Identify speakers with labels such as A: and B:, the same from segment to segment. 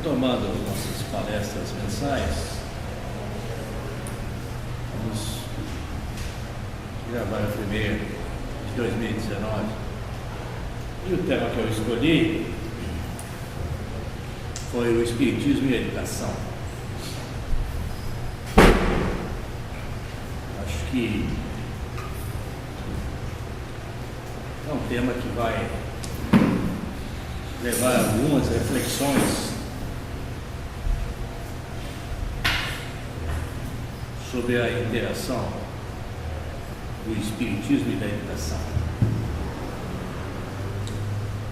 A: Retomando nossas palestras mensais, vamos gravar a primeira de 2019. E o tema que eu escolhi foi o Espiritismo e a Educação. Acho que é um tema que vai levar algumas reflexões sobre a interação do Espiritismo e da educação.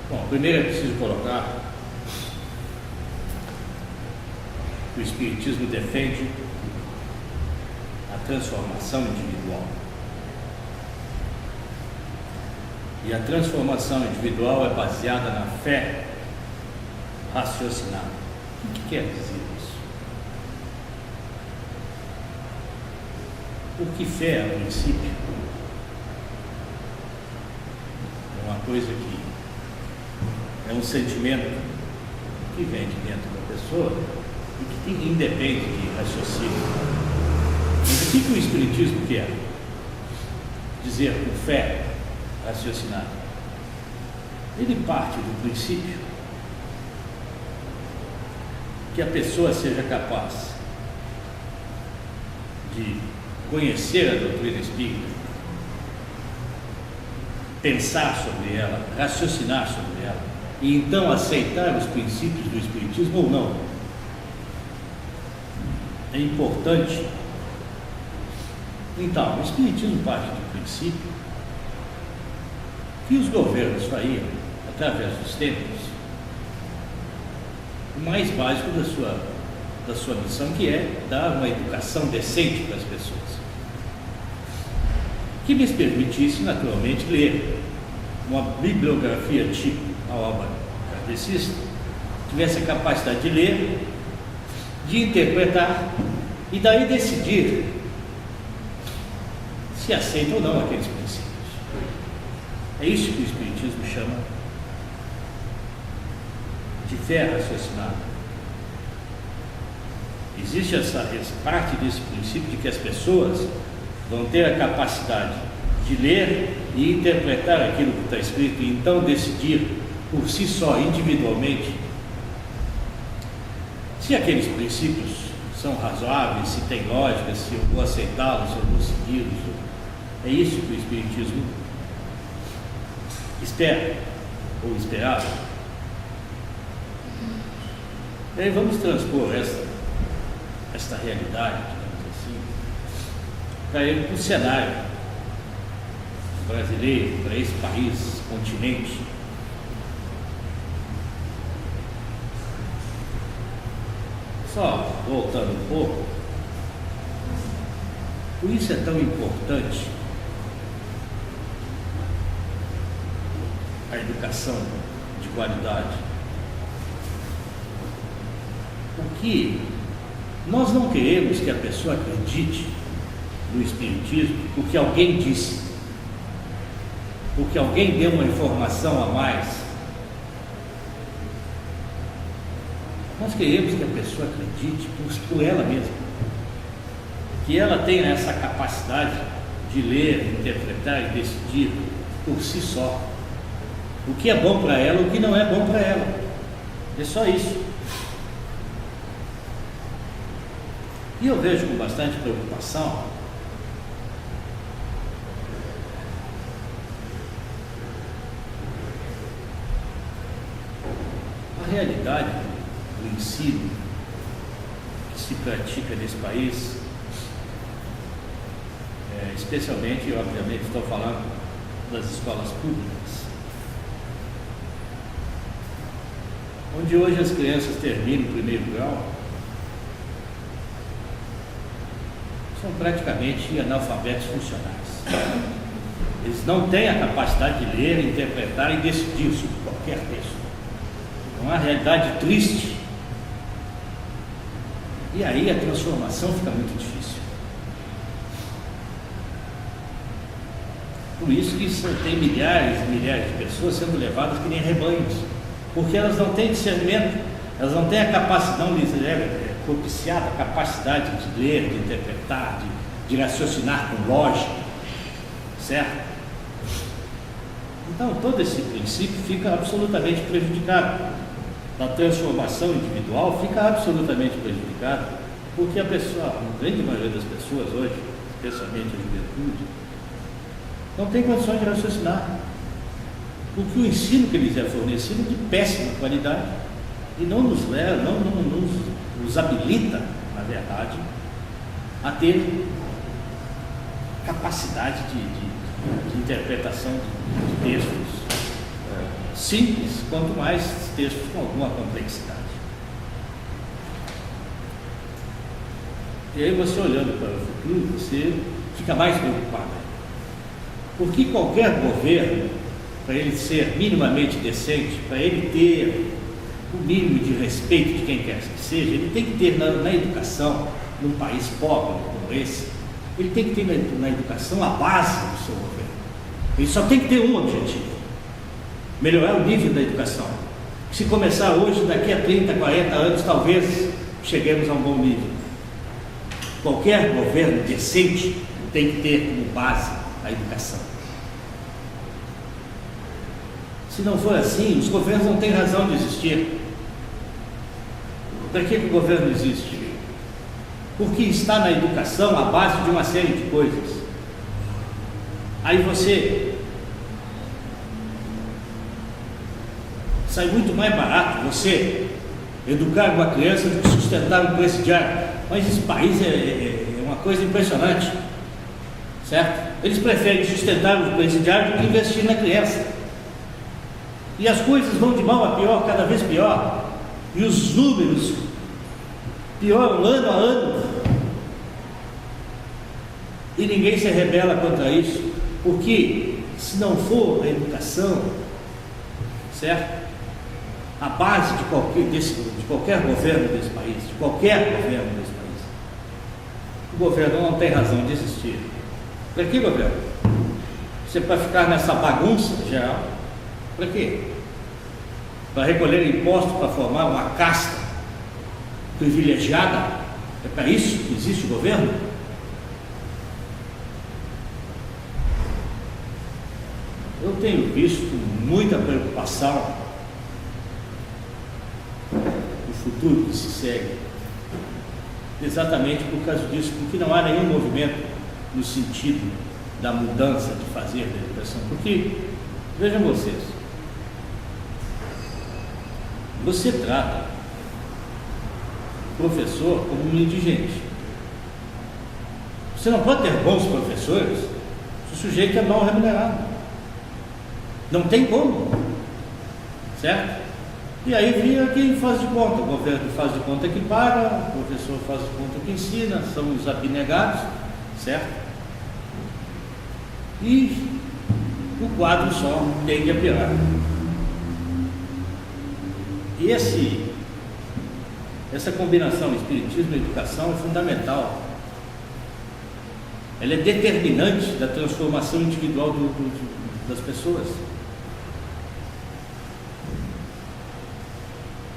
A: Bom, primeiro é preciso colocar que o Espiritismo defende a transformação individual. E a transformação individual é baseada na fé raciocinada. O que quer dizer isso? Porque fé, a princípio, é uma coisa que é um sentimento que vem de dentro da pessoa e que independe de raciocínio. Mas o que o Espiritismo quer dizer com fé raciocinada? Ele parte do princípio que a pessoa seja capaz de conhecer a doutrina espírita, pensar sobre ela, raciocinar sobre ela, e então aceitar os princípios do Espiritismo ou não. É importante. Então, o Espiritismo parte do princípio que os governos fariam, através dos tempos, o mais básico da sua missão, que é dar uma educação decente para as pessoas, que lhes permitisse, naturalmente, ler uma bibliografia tipo a obra kardecista, tivesse a capacidade de ler, de interpretar e daí decidir se aceita ou não aqueles princípios. É isso que o Espiritismo chama de fé raciocinada. Existe essa parte desse princípio de que as pessoas vão ter a capacidade de ler e interpretar aquilo que está escrito e então decidir por si só, individualmente, se aqueles princípios são razoáveis, se tem lógica, se eu vou aceitá-los, se eu vou segui-los. É isso que o Espiritismo espera, ou esperava. E aí vamos transpor esta realidade, digamos assim, para o cenário brasileiro, para esse país, continente. Só voltando um pouco, por isso é tão importante a educação de qualidade. Porque nós não queremos que a pessoa acredite no Espiritismo porque alguém disse, porque alguém deu uma informação a mais. Nós queremos que a pessoa acredite por ela mesma, que ela tenha essa capacidade de ler, interpretar e decidir por si só o que é bom para ela, o que não é bom para ela. É só isso. E eu vejo com bastante preocupação a realidade do ensino que se pratica nesse país, especialmente, obviamente, estou falando das escolas públicas, onde hoje as crianças terminam o primeiro grau, são praticamente analfabetos funcionais. Eles não têm a capacidade de ler, interpretar e decidir sobre qualquer texto. É uma realidade triste. E aí a transformação fica muito difícil. Por isso que tem milhares e milhares de pessoas sendo levadas que nem rebanhos, porque elas não têm discernimento elas não têm a capacidade, não lhes é propiciada a capacidade de ler, de interpretar, de raciocinar com lógica, certo? Então, todo esse princípio fica absolutamente prejudicado. A transformação individual fica absolutamente prejudicada, porque a pessoa, a grande maioria das pessoas hoje, especialmente a juventude, não tem condições de raciocinar, porque o ensino que lhes é fornecido é de péssima qualidade e não nos leva, não nos habilita, na verdade, a ter capacidade de interpretação de textos simples, quanto mais textos com alguma complexidade. E aí você olhando para o futuro, você fica mais preocupado. Porque qualquer governo, para ele ser minimamente decente, para ele ter o mínimo de respeito de quem quer que seja, ele tem que ter na educação, num país pobre como esse, ele tem que ter na educação a base do seu governo. Ele só tem que ter um objetivo: melhorar o nível da educação. Se começar hoje, daqui a 30, 40 anos, talvez cheguemos a um bom nível. Qualquer governo decente tem que ter como base a educação. Se não for assim, os governos não têm razão de existir. Para que o governo existe? Porque está na educação a base de uma série de coisas. Aí você sai muito mais barato você educar uma criança do que sustentar um presidiário. Mas esse país é uma coisa impressionante, certo? Eles preferem sustentar o presidiário do que investir na criança. E as coisas vão de mal a pior, cada vez pior. E os números pioram ano a ano. E ninguém se rebela contra isso, porque se não for a educação, certo? A base de qualquer governo desse país, o governo não tem razão de existir. Para que governo? Você para ficar nessa bagunça geral? Para quê? Para recolher impostos, para formar uma casta privilegiada? É para isso que existe o governo? Eu tenho visto com muita preocupação o futuro que se segue, exatamente por causa disso, porque não há nenhum movimento no sentido da mudança de fazer da educação. Porque, vejam vocês, você trata o professor como um indigente. Você não pode ter bons professores se o sujeito é mal remunerado. Não tem como, certo? E aí vira quem faz de conta. O governo faz de conta que paga, o professor faz de conta que ensina, são os abnegados, certo? E o quadro só tende a piorar. E essa combinação espiritismo e educação é fundamental. Ela é determinante da transformação individual das pessoas.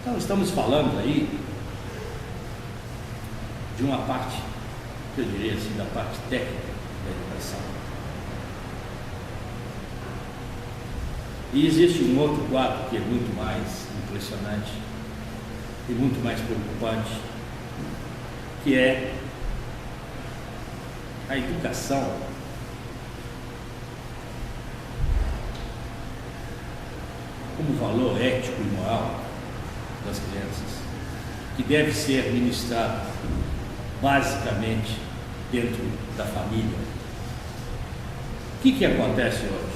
A: Então estamos falando aí de uma parte, que eu diria assim, da parte técnica da educação. E existe um outro quadro que é muito mais impressionante e muito mais preocupante, que é a educação como valor ético e moral das crianças, que deve ser ministrado basicamente dentro da família. O que acontece hoje?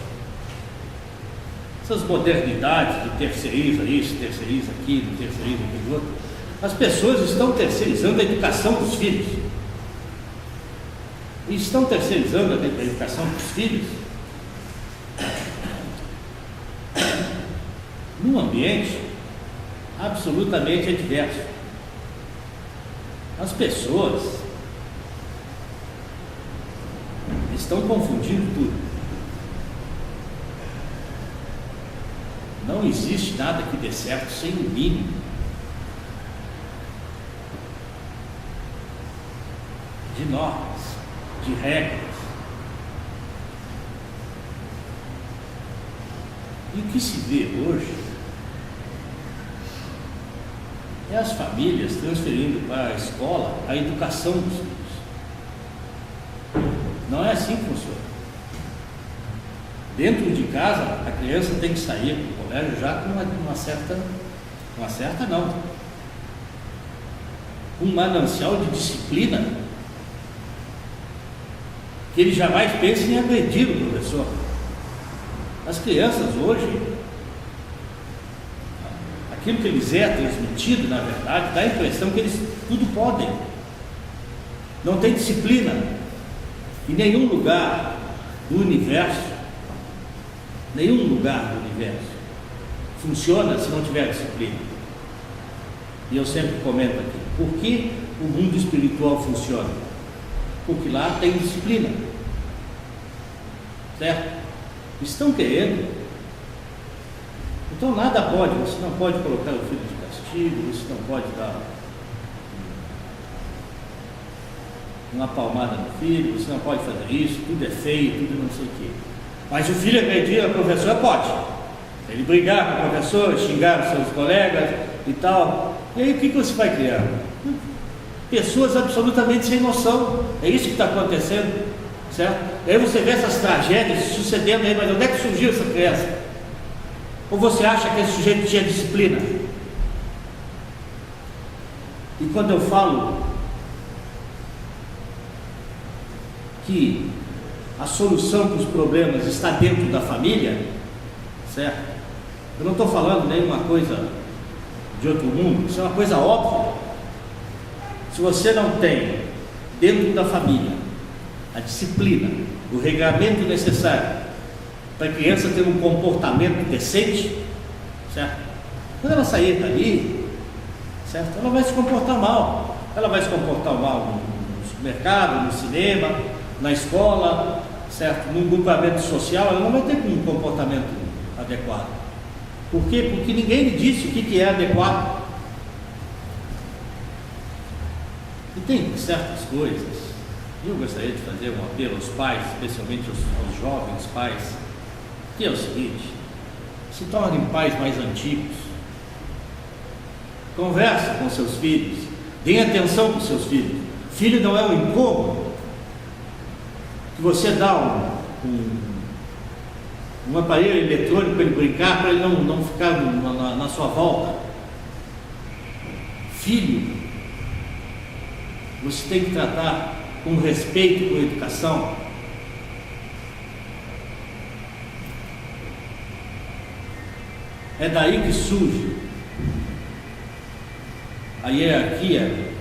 A: Essas modernidades de terceiriza isso, terceiriza aquilo, terceiriza aquilo outro, as pessoas estão terceirizando a educação dos filhos. E estão terceirizando a educação dos filhos num ambiente absolutamente adverso. As pessoas estão confundindo tudo. Não existe nada que dê certo sem o mínimo. de normas, de regras. E o que se vê hoje é as famílias transferindo para a escola a educação dos filhos. Não é assim que funciona. Dentro de casa, a criança tem que sair para o colégio já com um manancial de disciplina, que ele jamais pensa em agredir o professor. As crianças hoje, aquilo que lhes é transmitido, na verdade, dá a impressão que eles tudo podem. Não tem disciplina em nenhum lugar do universo. Nenhum lugar do universo funciona se não tiver disciplina. E eu sempre comento aqui, por que o mundo espiritual funciona? Porque lá tem disciplina, certo? Estão querendo. Então nada pode, você não pode colocar o filho de castigo, você não pode dar uma palmada no filho, você não pode fazer isso, tudo é feio, tudo não sei o quê. Mas o filho agredir a professora pode. Ele brigar com a professora, xingar os seus colegas e tal. E aí o que você vai criar? Pessoas absolutamente sem noção. É isso que está acontecendo, certo? E aí você vê essas tragédias sucedendo aí, mas onde é que surgiu essa criança? Ou você acha que esse sujeito tinha disciplina? E quando eu falo que a solução para os problemas está dentro da família, certo? Eu não estou falando nenhuma coisa de outro mundo, isso é uma coisa óbvia. Se você não tem dentro da família a disciplina, o regramento necessário para a criança ter um comportamento decente, certo? Quando ela sair dali, certo? Ela vai se comportar mal. Ela vai se comportar mal no supermercado, no cinema, na escola, certo? No grupamento social, ela não vai ter um comportamento adequado. Por quê? Porque ninguém lhe disse o que é adequado. E tem certas coisas, e eu gostaria de fazer um apelo aos pais, especialmente aos jovens pais, que é o seguinte: se tornem pais mais antigos, conversa com seus filhos, deem atenção para os seus filhos. Filho não é um incômodo que você dá um aparelho eletrônico para ele brincar, para ele não ficar na sua volta. Filho, você tem que tratar com respeito, com educação. É daí que surge a hierarquia,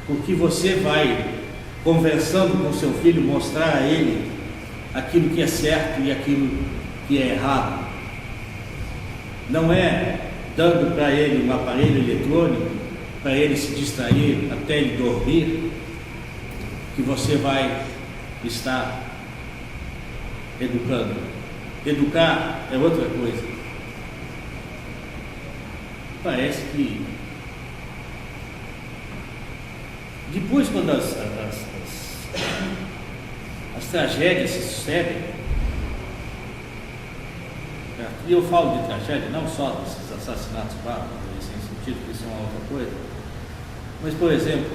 A: porque você vai conversando com seu filho, mostrar a ele aquilo que é certo e aquilo que é errado. Não é dando para ele um aparelho eletrônico para ele se distrair até ele dormir que você vai estar educando. Educar é outra coisa. Parece que depois, quando as tragédias se sucedem, e eu falo de tragédia não só desses assassinatos bárbaros, sem sentido, que isso é uma outra coisa, mas, por exemplo,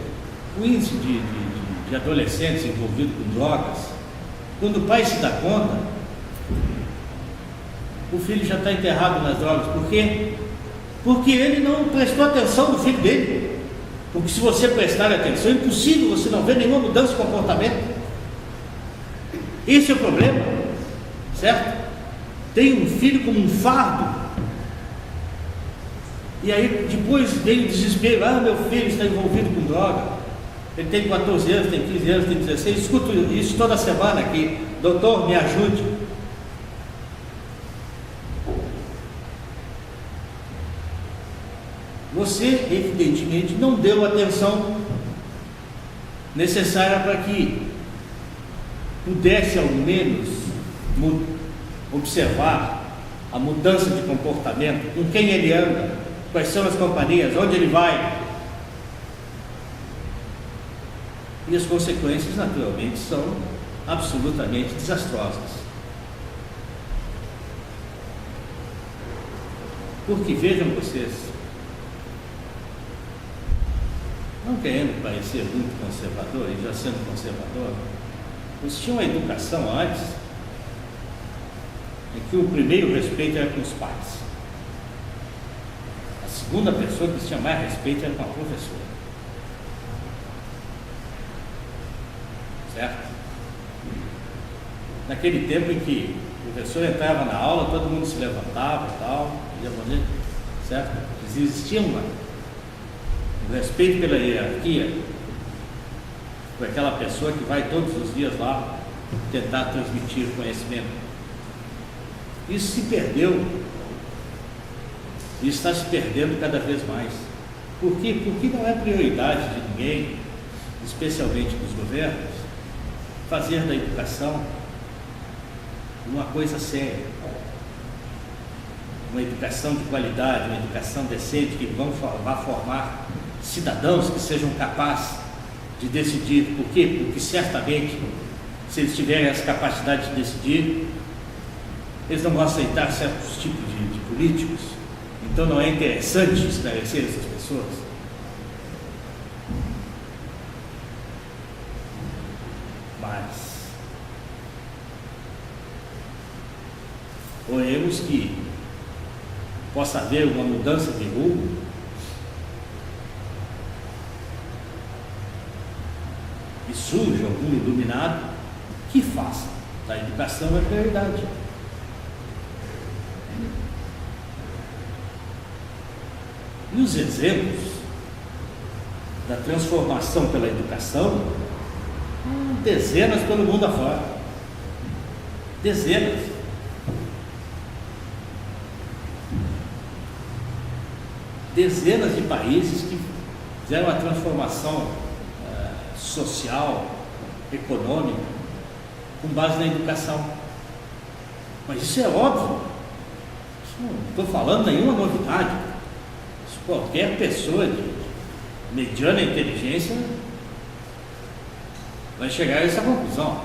A: o índice de adolescentes envolvidos com drogas, quando o pai se dá conta, o filho já está enterrado nas drogas. Por quê? Porque ele não prestou atenção no filho dele. Porque se você prestar atenção, é impossível você não ver nenhuma mudança de comportamento. Esse é o problema, certo? Tem um filho como um fardo, e aí depois vem o desespero: ah, meu filho está envolvido com droga, ele tem 14 anos, tem 15 anos, tem 16, escuto isso toda semana aqui: doutor, me ajude. Você, evidentemente, não deu a atenção necessária para que pudesse, ao menos, observar a mudança de comportamento, com quem ele anda, quais são as companhias, onde ele vai. E as consequências, naturalmente, são absolutamente desastrosas. Porque, vejam vocês, não querendo parecer muito conservador, e já sendo conservador, eles tinham uma educação antes em que o primeiro respeito era com os pais. A segunda pessoa que tinha mais respeito era com a professora. Certo? Naquele tempo em que o professor entrava na aula, todo mundo se levantava e tal, certo? Existia um respeito pela hierarquia, por aquela pessoa que vai todos os dias lá tentar transmitir conhecimento. Isso se perdeu, e está se perdendo cada vez mais. Por quê? Porque não é prioridade de ninguém, especialmente dos governos, fazer da educação uma coisa séria, uma educação de qualidade, uma educação decente, que vá formar cidadãos que sejam capazes de decidir. Por quê? Porque certamente, se eles tiverem essa capacidade de decidir, eles não vão aceitar certos tipos de políticos. Então não é interessante esclarecer essas pessoas. Mas oremos que possa haver uma mudança de rumo e surja algum iluminado que faça da educação a prioridade. E os exemplos da transformação pela educação, dezenas pelo mundo afora. Dezenas. Dezenas de países que fizeram a transformação social, econômica, com base na educação. Mas isso é óbvio. Isso não estou falando nenhuma novidade. Isso qualquer pessoa de mediana inteligência vai chegar a essa conclusão.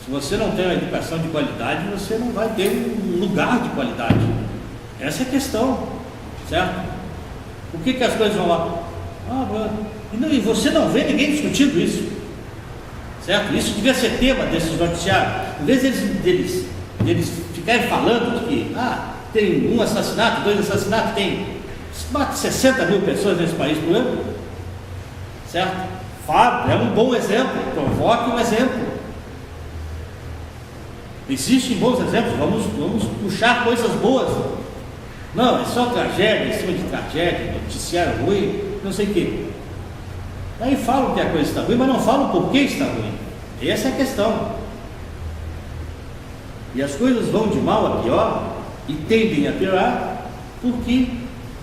A: Se você não tem uma educação de qualidade, você não vai ter um lugar de qualidade. Essa é a questão, certo? Por que as coisas vão lá? E você não vê ninguém discutindo isso, certo? Isso devia ser tema desses noticiários. Em vez deles ficarem falando de que tem um assassinato, 2 assassinatos, mata 60 mil pessoas nesse país por ano, certo? É um bom exemplo, provoque um exemplo. Existem bons exemplos, vamos puxar coisas boas. Não, é só tragédia, em cima de tragédia, noticiário ruim, não sei o quê. Aí falam que a coisa está ruim, mas não falam por que está ruim. Essa é a questão. E as coisas vão de mal a pior e tendem a piorar, porque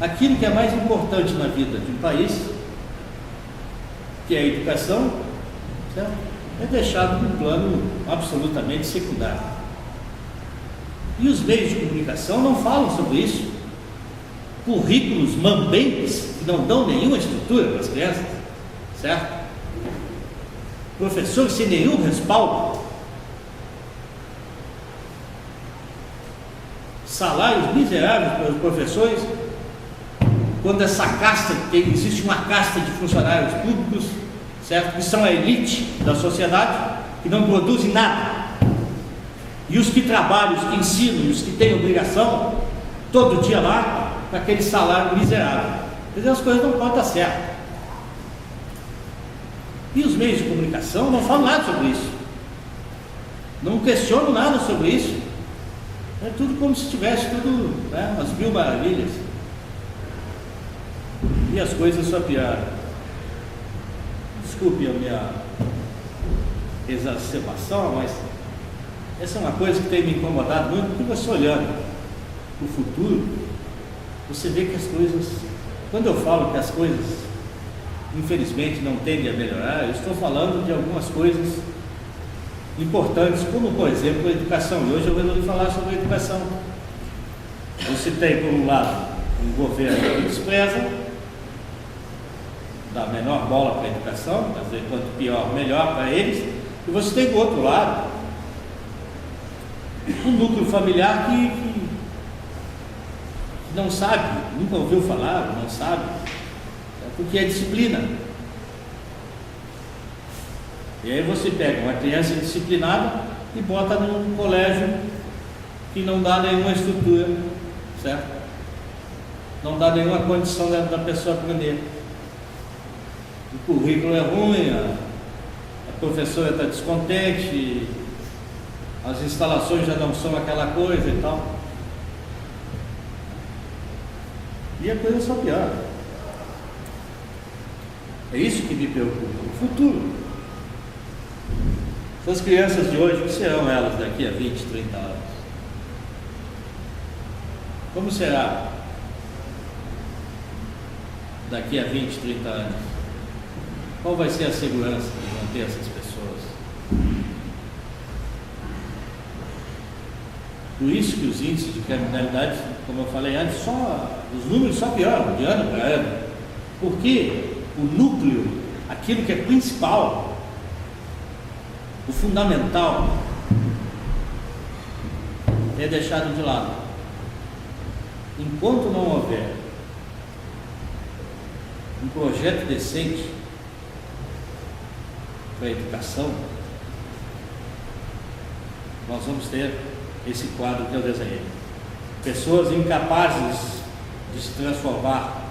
A: aquilo que é mais importante na vida de um país, que é a educação, certo? É deixado num plano absolutamente secundário. E os meios de comunicação não falam sobre isso. Currículos mambembes que não dão nenhuma estrutura para as crianças, certo? Professores sem nenhum respaldo, salários miseráveis para os professores, quando essa casta, existe uma casta de funcionários públicos, certo? Que são a elite da sociedade, que não produzem nada. E os que trabalham, os que ensinam, e os que têm obrigação, todo dia lá, com aquele salário miserável. Quer dizer, as coisas não podem dar certo. E os meios de comunicação não falam nada sobre isso. Não questionam nada sobre isso. É tudo como se tivesse tudo, umas 1000 maravilhas. E as coisas só pioram. Desculpe a minha exacerbação, mas essa é uma coisa que tem me incomodado muito, porque você olhando para o futuro, você vê que as coisas, quando eu falo que as coisas infelizmente não tendem a melhorar, eu estou falando de algumas coisas importantes, como por exemplo a educação. E hoje eu resolvi falar sobre a educação. Você tem por um lado um governo que despreza dá menor bola para a educação, quer dizer, quanto pior, melhor para eles. E você tem do outro lado um núcleo familiar que não sabe, nunca ouviu falar, não sabe, porque é disciplina. E aí você pega uma criança disciplinada e bota num colégio que não dá nenhuma estrutura, certo? Não dá nenhuma condição da pessoa aprender. O currículo é ruim, a professora está descontente, as instalações já não são aquela coisa e tal. E a coisa só piora. É isso que me preocupa, o futuro. Essas crianças de hoje, o que serão elas daqui a 20, 30 anos? Como será daqui a 20, 30 anos? Qual vai ser a segurança de manter essas pessoas? Por isso que os índices de criminalidade, como eu falei antes, os números só pioram de ano para ano. Porque o núcleo, aquilo que é principal, o fundamental, é deixado de lado. Enquanto não houver um projeto decente para a educação, nós vamos ter esse quadro que eu desenhei. Pessoas incapazes de se transformar,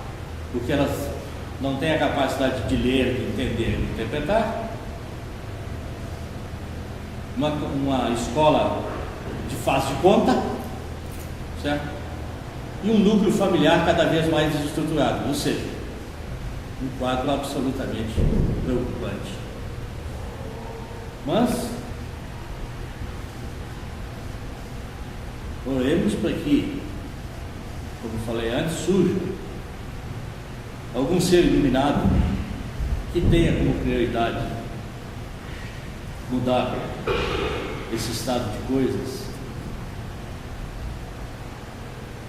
A: porque elas não têm a capacidade de ler, de entender, de interpretar. Uma escola de faz de conta, certo? E um núcleo familiar cada vez mais desestruturado, ou seja, um quadro absolutamente preocupante. Mas oremos para que, como falei antes, surja algum ser iluminado que tenha como prioridade mudar esse estado de coisas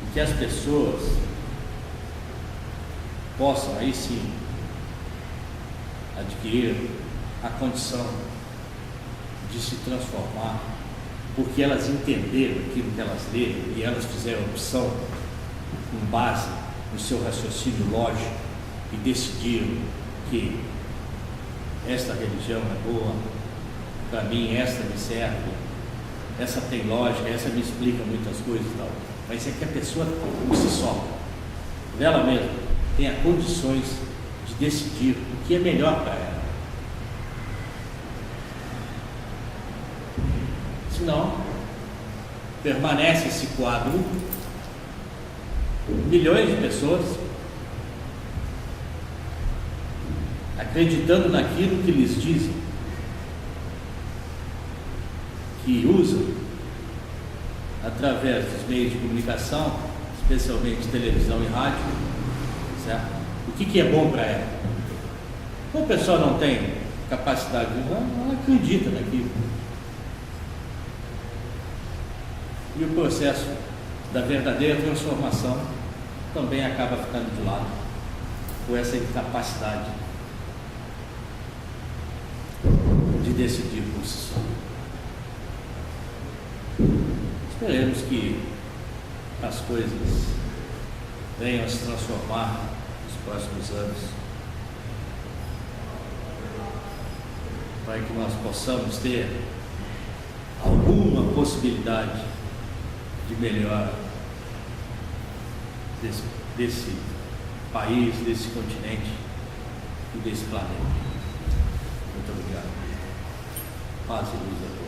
A: e que as pessoas possam aí sim adquirir a condição de se transformar, porque elas entenderam aquilo que elas leram e elas fizeram opção com base no seu raciocínio lógico e decidiram que esta religião é boa, para mim esta me serve, essa tem lógica, essa me explica muitas coisas e tal. Mas é que a pessoa por si só, dela mesma, tenha condições de decidir o que é melhor para ela. Senão, permanece esse quadro, milhões de pessoas acreditando naquilo que lhes dizem, que usam através dos meios de comunicação, especialmente televisão e rádio, certo? O que é bom para ela? Como a pessoa não tem capacidade de usar, ela acredita naquilo. E o processo da verdadeira transformação também acaba ficando de lado por essa incapacidade de decidir por si só. Esperemos que as coisas venham a se transformar nos próximos anos, para que nós possamos ter alguma possibilidade de melhora desse país, desse continente e desse planeta. Muito obrigado. Paz e luz.